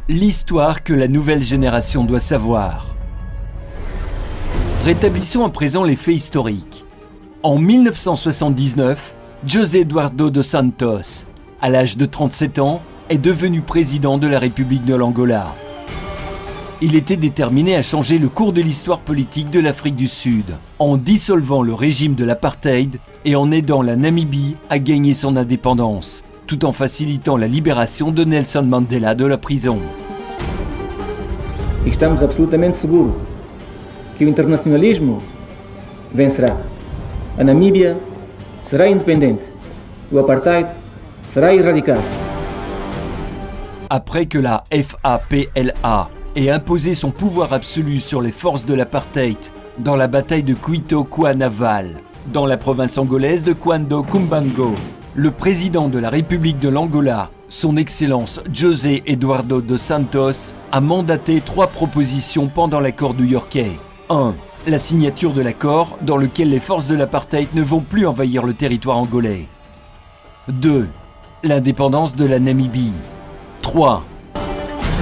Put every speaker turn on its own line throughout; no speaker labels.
L'histoire que la nouvelle génération doit savoir. Rétablissons à présent les faits historiques. En 1979, José Eduardo dos Santos, à l'âge de 37 ans, est devenu président de la République de l'Angola. Il était déterminé à changer le cours de l'histoire politique de l'Afrique du Sud, en dissolvant le régime de l'apartheid et en aidant la Namibie à gagner son indépendance, tout en facilitant la libération de Nelson Mandela de la prison.
Estamos absolutamente seguros que o internacionalismo vencerá. A Namíbia será independente. O apartheid será erradicado.
Après que la FAPLA ait imposé son pouvoir absolu sur les forces de l'apartheid dans la bataille de Cuito-Cuanaval, dans la province angolaise de Cuando-Kumbango, le président de la République de l'Angola, son Excellence José Eduardo dos Santos, a mandaté 3 propositions pendant l'accord new-yorkais. 1. La signature de l'accord dans lequel les forces de l'apartheid ne vont plus envahir le territoire angolais. 2. L'indépendance de la Namibie. 3.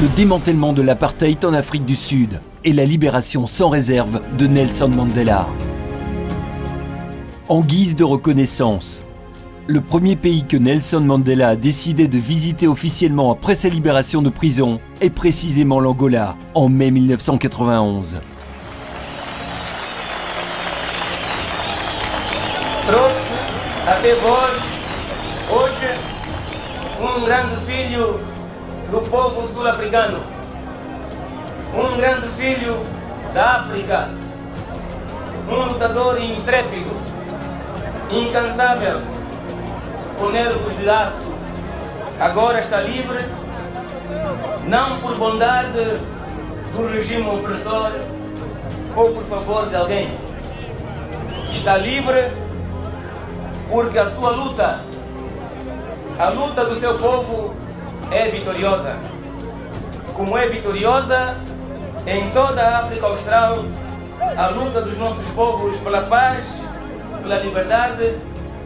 Le démantèlement de l'apartheid en Afrique du Sud et la libération sans réserve de Nelson Mandela. En guise de reconnaissance, le premier pays que Nelson Mandela a décidé de visiter officiellement après sa libération de prison est précisément l'Angola, en mai 1991.
Trouxe até vós, hoje, grande filho do povo sul-africano, grande filho da África, lutador intrépido, incansável, com nervos de aço. Agora está livre, não por bondade do regime opressor ou por favor de alguém. Está livre porque a sua luta, a luta do seu povo é vitoriosa. Como é vitoriosa em toda a África Austral, a luta dos nossos povos pela paz, pela liberdade,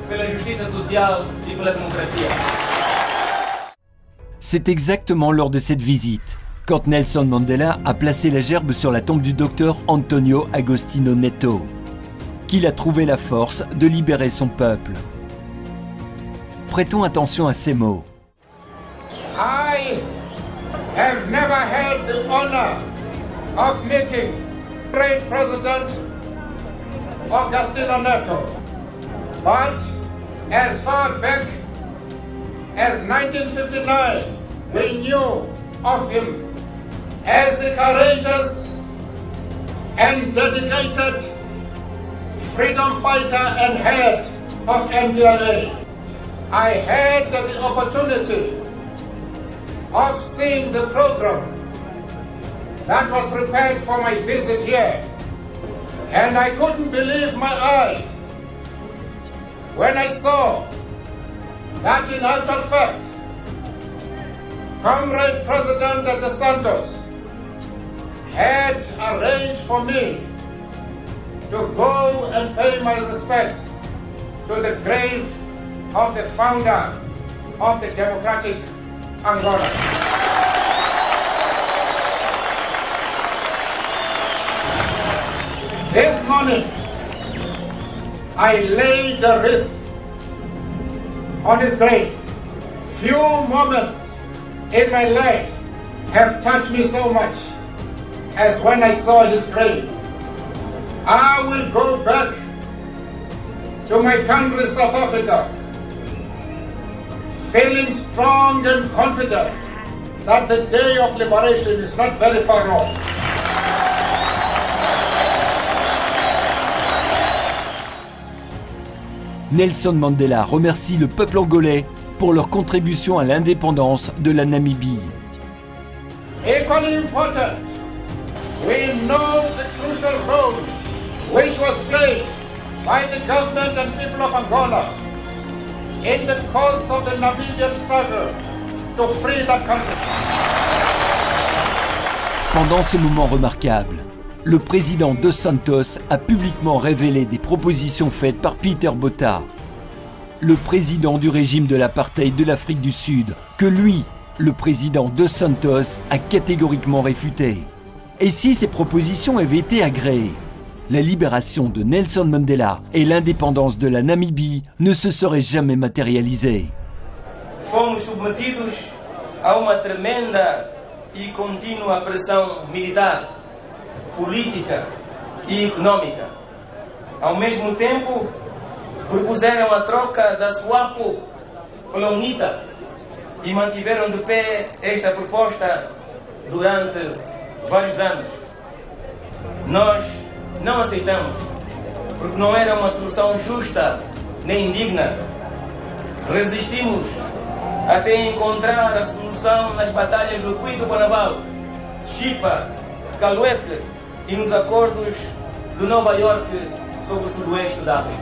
pela justiça social et pour la démocratie.
C'est exactement lors de cette visite, quand Nelson Mandela a placé la gerbe sur la tombe du docteur Antonio Agostinho Neto, qu'il a trouvé la force de libérer son peuple. Prêtons attention à ces mots.
I have never had the honor of meeting great President Agostinho Neto, but as far back as 1959, we knew of him as the courageous and dedicated freedom fighter and head of MDLA. I had the opportunity of seeing the program that was prepared for my visit here, and I couldn't believe my eyes when I saw that in actual fact, Comrade President dos Santos had arranged for me to go and pay my respects to the grave of the founder of the democratic Angola. This morning, I laid a wreath on his grave. Few moments in my life have touched me so much as when I saw his grave. I will go back to my country, South Africa, feeling strong and confident that the day of liberation is not very far off.
Nelson Mandela remercie le peuple angolais pour leur contribution à l'indépendance de la Namibie.
Equally important, we know the crucial role which was played by the government and people of Angola in the course of the Namibian struggle to free that country.
Pendant ce moment remarquable, le président dos Santos a publiquement révélé des propositions faites par Peter Botha, le président du régime de l'apartheid de l'Afrique du Sud, que lui le président Dos Santos a catégoriquement réfuté. Et si ces propositions avaient été agréées, la libération de Nelson Mandela et l'indépendance de la Namibie ne se seraient jamais matérialisées.
Fomos submetidos a uma tremenda e contínua pressão militar, política e econômica. Ao mesmo tempo, propuseram a troca da SWAPO pela UNITA e mantiveram de pé esta proposta durante vários anos. Nós não aceitamos, porque não era uma solução justa nem digna. Resistimos até encontrar a solução nas batalhas do Cuito-Guanabal, Chipa, Calueque e nos acordos de Nova York sobre o sudoeste da África.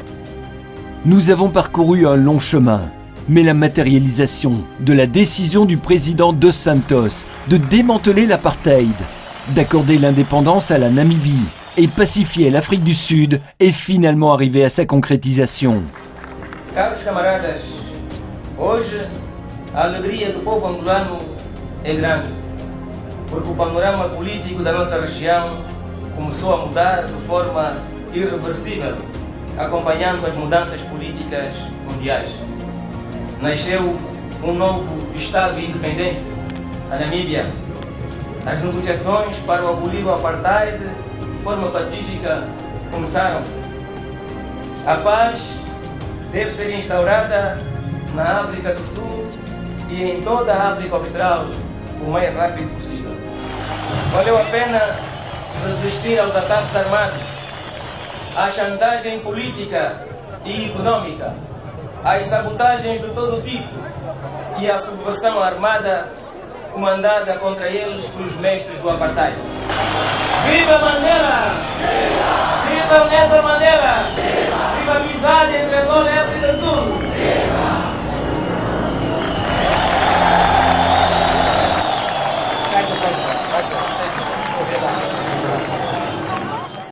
Nous avons parcouru un long chemin, mais la matérialisation de la décision du président Dos Santos de démanteler l'apartheid, d'accorder l'indépendance à la Namibie et pacifier l'Afrique du Sud est finalement arrivée à sa concrétisation.
Caros camaradas, hoje a alegria do povo angolano é grande, porque o panorama político da nossa região começou a mudar de forma irreversível, acompanhando as mudanças políticas mundiais. Nasceu um novo Estado independente, a Namíbia. As negociações para o abolir o apartheid de forma pacífica começaram. A paz deve ser instaurada na África do Sul e em toda a África Austral o mais rápido possível. Valeu a pena resistir aos ataques armados, à chantagem política e econômica, às sabotagens de todo tipo e à subversão armada comandada contra eles pelos mestres do apartheid. Viva Mandela! Viva Nelson Mandela! Viva a amizade entre Angola e África do Sul!